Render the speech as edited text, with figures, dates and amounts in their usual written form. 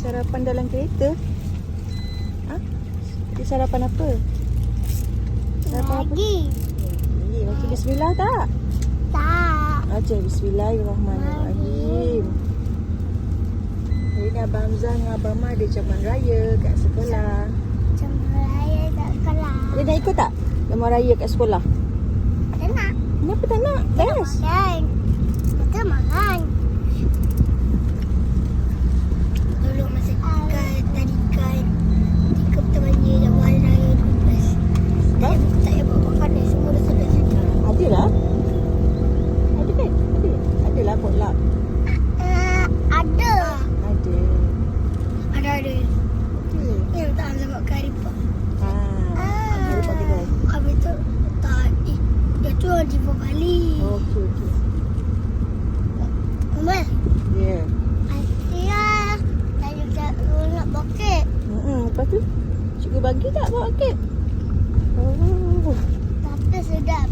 sarapan dalam kereta. Ha? Dia sarapan apa? Sarapan apa? Lagi. Baca bismillah tak? Tak. Baca bismillahirrahmanirrahim. Hari ni Abang Hamzah dengan Abang Ma ada campur raya kat sekolah. Campur raya kat sekolah. Dia nak ikut tak? Campur raya kat sekolah. Tak nak. Kenapa tak nak? Best. Makan. Kita makan. Dulu masa tadikan 3 petang je dah hari raya 12. Ha? Tak payah bawa makanan. Semua dah sedap-sedap. Ada lah. Ada kan? Ada. Ada lah potluck. Ada. Ada. Ada. Okay. Yang tak Hamzah buat kari pop. Ada pak kedai. Habis tu tak. Dia tu di Bali. Okey. Umar. Ya. Asia. Tadi kita nak bokeh. Lepas tu cikgu bagi tak bawa kek? Oh. Tapi sedap.